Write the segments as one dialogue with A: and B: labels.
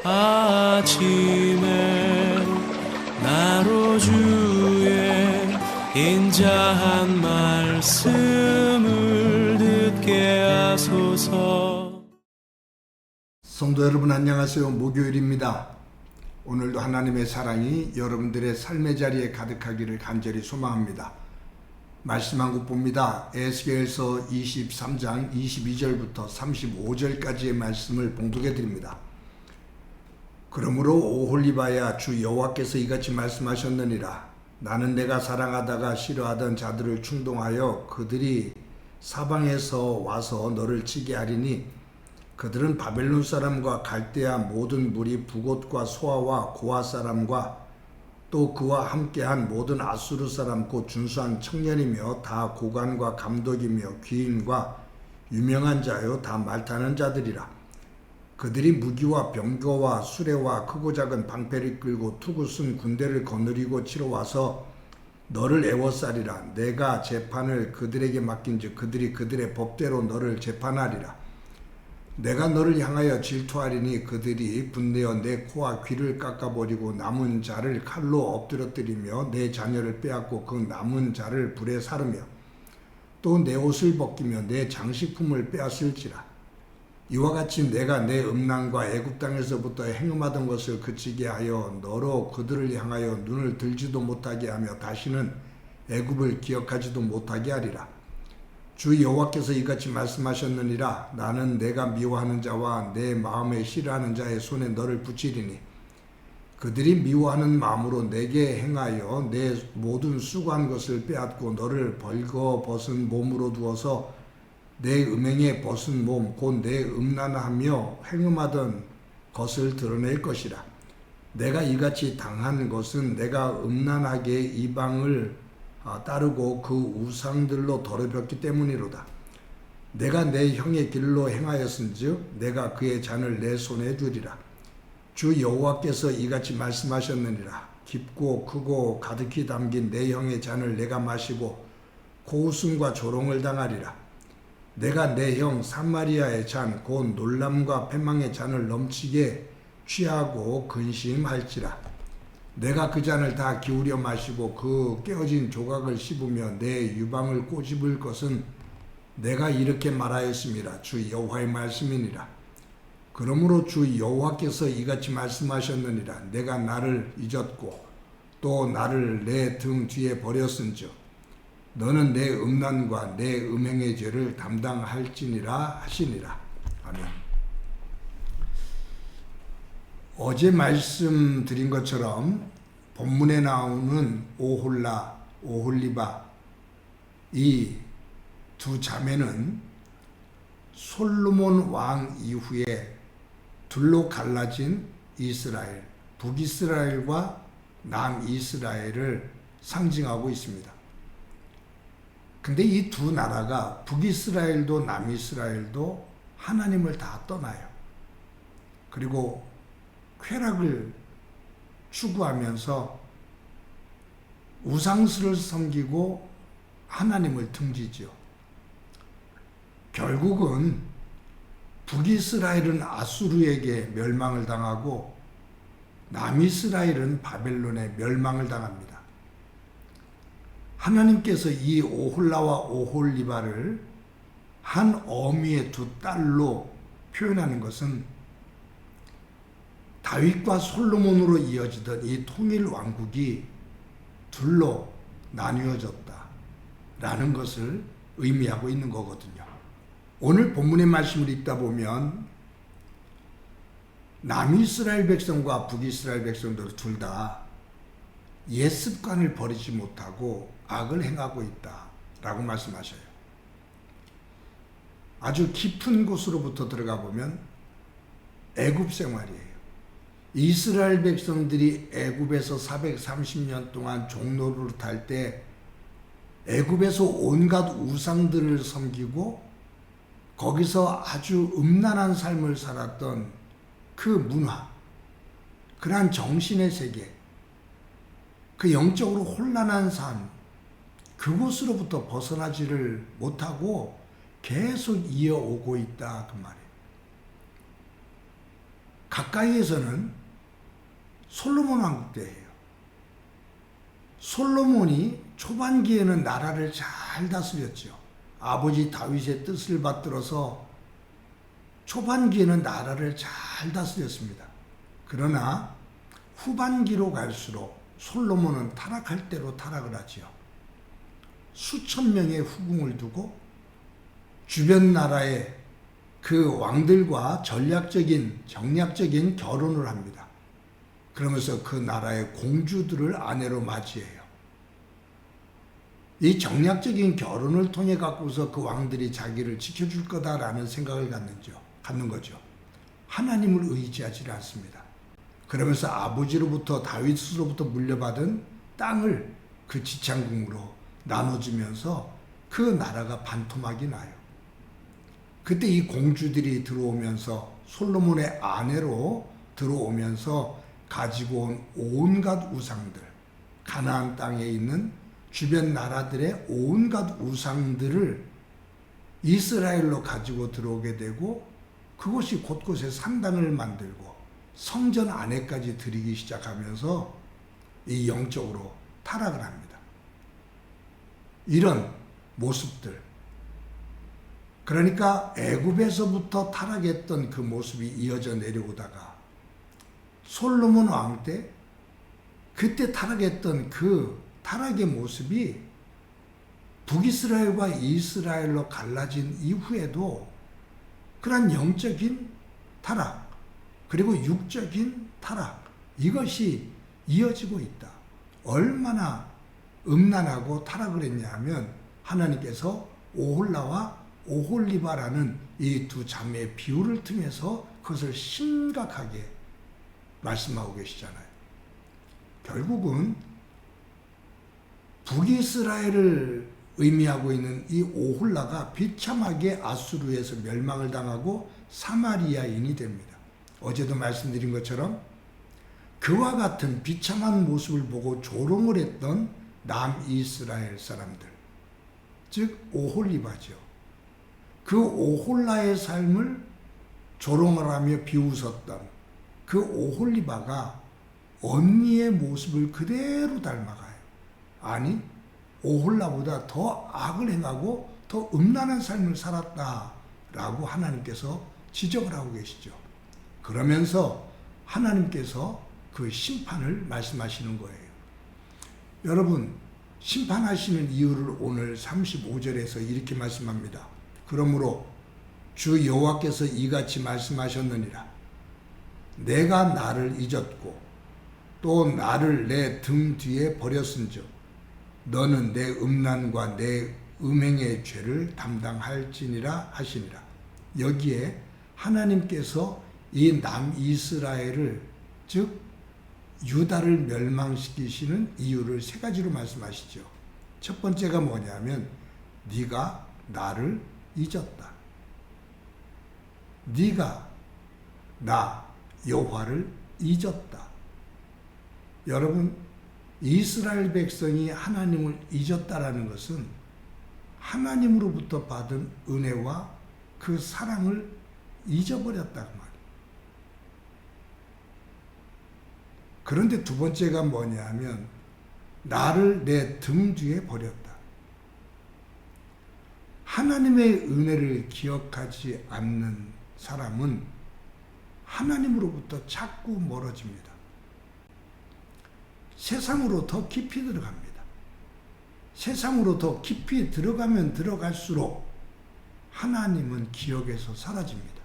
A: 아침에 나로 주의 인자한 말씀을 듣게 하소서.
B: 성도 여러분 안녕하세요. 목요일입니다. 오늘도 하나님의 사랑이 여러분들의 삶의 자리에 가득하기를 간절히 소망합니다. 말씀 한 곳 봅니다. 에스겔서 23장 22절부터 35절까지의 말씀을 봉독해 드립니다. 그러므로 오홀리바야, 주 여호와께서 이같이 말씀하셨느니라. 나는 내가 사랑하다가 싫어하던 자들을 충동하여 그들이 사방에서 와서 너를 치게 하리니 그들은 바벨론 사람과 갈대아 모든 무리 북옷과 소아와 고아 사람과 또 그와 함께한 모든 아수르 사람 곧 준수한 청년이며 다 고관과 감독이며 귀인과 유명한 자요 다 말타는 자들이라. 그들이 무기와 병거와 수레와 크고 작은 방패를 끌고 투구쓴 군대를 거느리고 치러 와서 너를 애워싸리라. 내가 재판을 그들에게 맡긴즉 그들이 그들의 법대로 너를 재판하리라. 내가 너를 향하여 질투하리니 그들이 분내어 내 코와 귀를 깎아버리고 남은 자를 칼로 엎드러뜨리며 내 자녀를 빼앗고 그 남은 자를 불에 사르며 또 내 옷을 벗기며 내 장식품을 빼앗을지라. 이와 같이 내가 내 음란과 애굽 땅에서부터 행음하던 것을 그치게 하여 너로 그들을 향하여 눈을 들지도 못하게 하며 다시는 애굽을 기억하지도 못하게 하리라. 주 여호와께서 이같이 말씀하셨느니라. 나는 내가 미워하는 자와 내 마음에 싫어하는 자의 손에 너를 붙이리니 그들이 미워하는 마음으로 내게 행하여 내 모든 수고한 것을 빼앗고 너를 벌거벗은 몸으로 두어서 내 음행에 벗은 몸 곧 내 음란하며 행음하던 것을 드러낼 것이라. 내가 이같이 당한 것은 내가 음란하게 이방을 따르고 그 우상들로 더럽혔기 때문이로다. 내가 내 형의 길로 행하였은즉 내가 그의 잔을 내 손에 주리라. 주 여호와께서 이같이 말씀하셨느니라. 깊고 크고 가득히 담긴 내 형의 잔을 내가 마시고 고웃음과 조롱을 당하리라. 내가 내 형 사마리아의 잔 곧 놀람과 패망의 잔을 넘치게 취하고 근심할지라. 내가 그 잔을 다 기울여 마시고 그 깨어진 조각을 씹으며 내 유방을 꼬집을 것은 내가 이렇게 말하였음이라. 주 여호와의 말씀이니라. 그러므로 주 여호와께서 이같이 말씀하셨느니라. 내가 나를 잊었고 또 나를 내 등 뒤에 버렸은즉 너는 내 음란과 내 음행의 죄를 담당할지니라 하시니라. 아멘. 어제 말씀드린 것처럼 본문에 나오는 오홀라, 오홀리바 이 두 자매는 솔로몬 왕 이후에 둘로 갈라진 이스라엘, 북이스라엘과 남이스라엘을 상징하고 있습니다. 근데 이 두 나라가 북이스라엘도 남이스라엘도 하나님을 다 떠나요. 그리고 쾌락을 추구하면서 우상스를 섬기고 하나님을 등지죠. 결국은 북이스라엘은 아수르에게 멸망을 당하고 남이스라엘은 바벨론에 멸망을 당합니다. 하나님께서 이 오홀라와 오홀리바를 한 어미의 두 딸로 표현하는 것은 다윗과 솔로몬으로 이어지던 이 통일 왕국이 둘로 나뉘어졌다라는 것을 의미하고 있는 거거든요. 오늘 본문의 말씀을 읽다 보면 남이스라엘 백성과 북이스라엘 백성들 둘 다 옛 습관을 버리지 못하고 악을 행하고 있다라고 말씀하셔요. 아주 깊은 곳으로부터 들어가 보면 애굽 생활이에요. 이스라엘 백성들이 애굽에서 430년 동안 종노릇할 때 애굽에서 온갖 우상들을 섬기고 거기서 아주 음란한 삶을 살았던 그 문화, 그러한 정신의 세계, 그 영적으로 혼란한 삶, 그곳으로부터 벗어나지를 못하고 계속 이어오고 있다 그 말이에요. 가까이에서는 솔로몬 왕국 때예요. 솔로몬이 초반기에는 나라를 잘 다스렸죠. 아버지 다윗의 뜻을 받들어서 초반기에는 나라를 잘 다스렸습니다. 그러나 후반기로 갈수록 솔로몬은 타락할 대로 타락을 하지요. 수천 명의 후궁을 두고 주변 나라의 그 왕들과 정략적인 결혼을 합니다. 그러면서 그 나라의 공주들을 아내로 맞이해요. 이 정략적인 결혼을 통해 갖고서 그 왕들이 자기를 지켜줄 거다라는 생각을 갖는 거죠. 하나님을 의지하지 않습니다. 그러면서 아버지로부터 다윗으로부터 물려받은 땅을 그 지창궁으로 나눠주면서 그 나라가 반토막이 나요. 그때 이 공주들이 들어오면서 솔로몬의 아내로 들어오면서 가지고 온 온갖 우상들, 가나안 땅에 있는 주변 나라들의 온갖 우상들을 이스라엘로 가지고 들어오게 되고 그것이 곳곳에 산당을 만들고 성전 안에까지 들이기 시작하면서 이 영적으로 타락을 합니다. 이런 모습들, 그러니까 애굽에서부터 타락했던 그 모습이 이어져 내려오다가 솔로몬 왕 때 그때 타락했던 그 타락의 모습이 북이스라엘과 이스라엘로 갈라진 이후에도 그런 영적인 타락 그리고 육적인 타락 이것이 이어지고 있다. 얼마나 음란하고 타락을 했냐 하면 하나님께서 오홀라와 오홀리바라는 이 두 자매의 비유를 통해서 그것을 심각하게 말씀하고 계시잖아요. 결국은 북이스라엘을 의미하고 있는 이 오홀라가 비참하게 아수르에서 멸망을 당하고 사마리아인이 됩니다. 어제도 말씀드린 것처럼 그와 같은 비참한 모습을 보고 조롱을 했던 남이스라엘 사람들, 즉 오홀리바죠. 그 오홀라의 삶을 조롱을 하며 비웃었던 그 오홀리바가 언니의 모습을 그대로 닮아가요. 아니, 오홀라보다 더 악을 행하고 더 음란한 삶을 살았다라고 하나님께서 지적을 하고 계시죠. 그러면서 하나님께서 그 심판을 말씀하시는 거예요. 여러분, 심판하시는 이유를 오늘 35절에서 이렇게 말씀합니다. 그러므로 주 여호와께서 이같이 말씀하셨느니라. 내가 나를 잊었고 또 나를 내 등 뒤에 버렸은즉 너는 내 음란과 내 음행의 죄를 담당할지니라 하시니라. 여기에 하나님께서 이 남이스라엘을 즉 유다를 멸망시키시는 이유를 세 가지로 말씀하시죠. 첫 번째가 뭐냐면 네가 나를 잊었다. 네가 나 여호와를 잊었다. 여러분, 이스라엘 백성이 하나님을 잊었다라는 것은 하나님으로부터 받은 은혜와 그 사랑을 잊어버렸다고 말이에요. 그런데 두 번째가 뭐냐면 나를 내 등 뒤에 버렸다. 하나님의 은혜를 기억하지 않는 사람은 하나님으로부터 자꾸 멀어집니다. 세상으로 더 깊이 들어갑니다. 세상으로 더 깊이 들어가면 들어갈수록 하나님은 기억에서 사라집니다.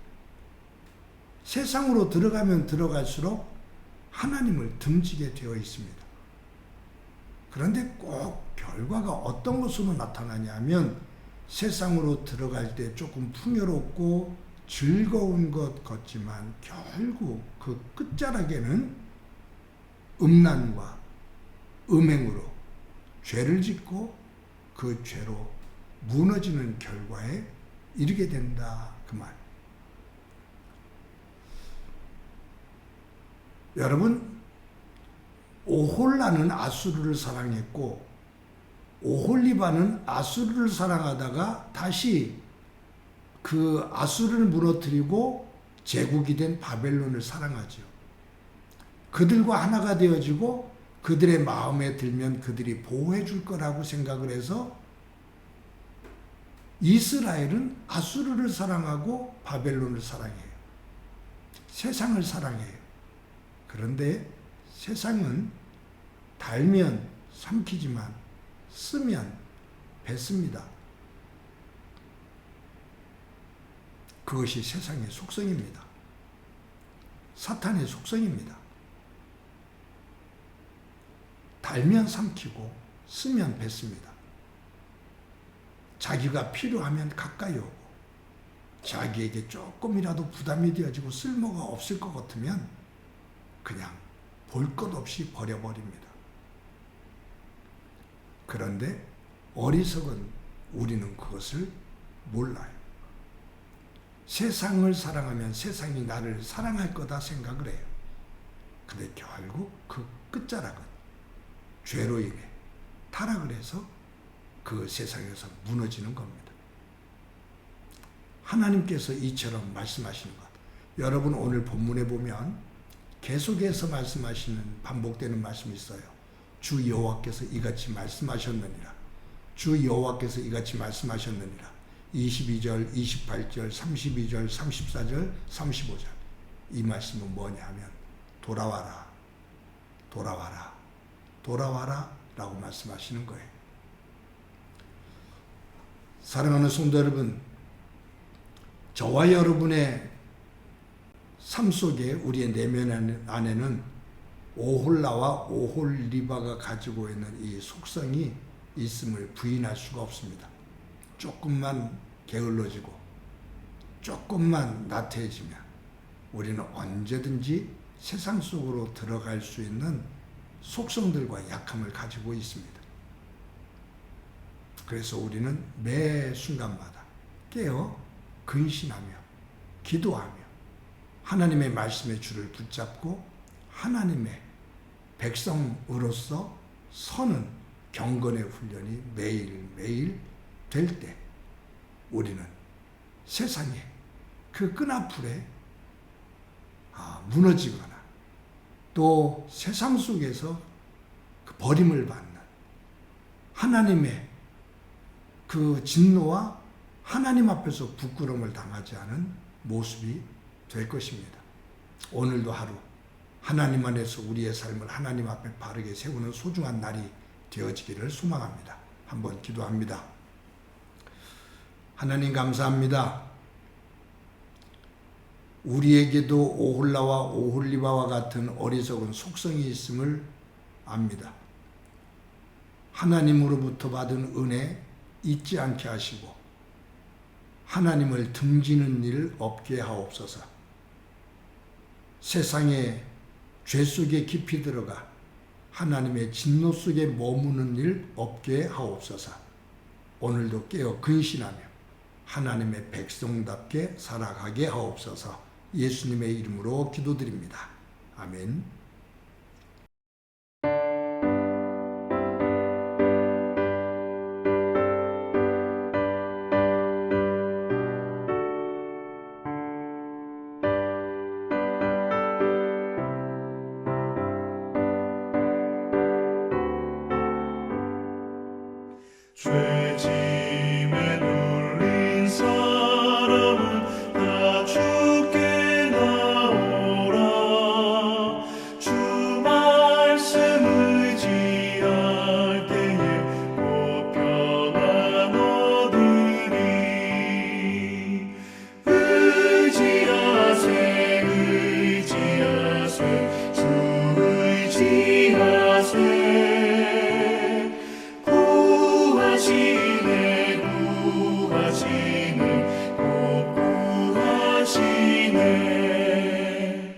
B: 세상으로 들어가면 들어갈수록 하나님을 등지게 되어 있습니다. 그런데 꼭 결과가 어떤 것으로 나타나냐면 세상으로 들어갈 때 조금 풍요롭고 즐거운 것 같지만 결국 그 끝자락에는 음란과 음행으로 죄를 짓고 그 죄로 무너지는 결과에 이르게 된다 그 말. 여러분, 오홀라는 아수르를 사랑했고 오홀리바는 아수르를 사랑하다가 다시 그 아수르를 무너뜨리고 제국이 된 바벨론을 사랑하죠. 그들과 하나가 되어지고 그들의 마음에 들면 그들이 보호해 줄 거라고 생각을 해서 이스라엘은 아수르를 사랑하고 바벨론을 사랑해요. 세상을 사랑해요. 그런데 세상은 달면 삼키지만 쓰면 뱉습니다. 그것이 세상의 속성입니다. 사탄의 속성입니다. 달면 삼키고 쓰면 뱉습니다. 자기가 필요하면 가까이 오고 자기에게 조금이라도 부담이 되어지고 쓸모가 없을 것 같으면 그냥 볼 것 없이 버려버립니다. 그런데 어리석은 우리는 그것을 몰라요. 세상을 사랑하면 세상이 나를 사랑할 거다 생각을 해요. 근데 결국 그 끝자락은 죄로 인해 타락을 해서 그 세상에서 무너지는 겁니다. 하나님께서 이처럼 말씀하시는 것. 여러분 오늘 본문에 보면 계속해서 말씀하시는 반복되는 말씀이 있어요. 주 여호와께서 이같이 말씀하셨느니라. 주 여호와께서 이같이 말씀하셨느니라. 22절, 28절, 32절, 34절, 35절. 이 말씀은 뭐냐 하면 돌아와라, 돌아와라, 돌아와라 라고 말씀하시는 거예요. 사랑하는 성도 여러분, 저와 여러분의 삶 속에 우리의 내면 안에는 오홀라와 오홀리바가 가지고 있는 이 속성이 있음을 부인할 수가 없습니다. 조금만 게을러지고 조금만 나태해지면 우리는 언제든지 세상 속으로 들어갈 수 있는 속성들과 약함을 가지고 있습니다. 그래서 우리는 매 순간마다 깨어 근신하며 기도하며 하나님의 말씀의 줄을 붙잡고 하나님의 백성으로서 서는 경건의 훈련이 매일매일 될 때 우리는 세상에 그 끈앞풀에 무너지거나 또 세상 속에서 그 버림을 받는 하나님의 그 진노와 하나님 앞에서 부끄러움을 당하지 않은 모습이 될 것입니다. 오늘도 하루 하나님 안에서 우리의 삶을 하나님 앞에 바르게 세우는 소중한 날이 되어지기를 소망합니다. 한번 기도합니다. 하나님 감사합니다. 우리에게도 오홀라와 오홀리바와 같은 어리석은 속성이 있음을 압니다. 하나님으로부터 받은 은혜 잊지 않게 하시고 하나님을 등지는 일 없게 하옵소서. 세상의 죄 속에 깊이 들어가 하나님의 진노 속에 머무는 일 없게 하옵소서. 오늘도 깨어 근신하며 하나님의 백성답게 살아가게 하옵소서. 예수님의 이름으로 기도드립니다. 아멘.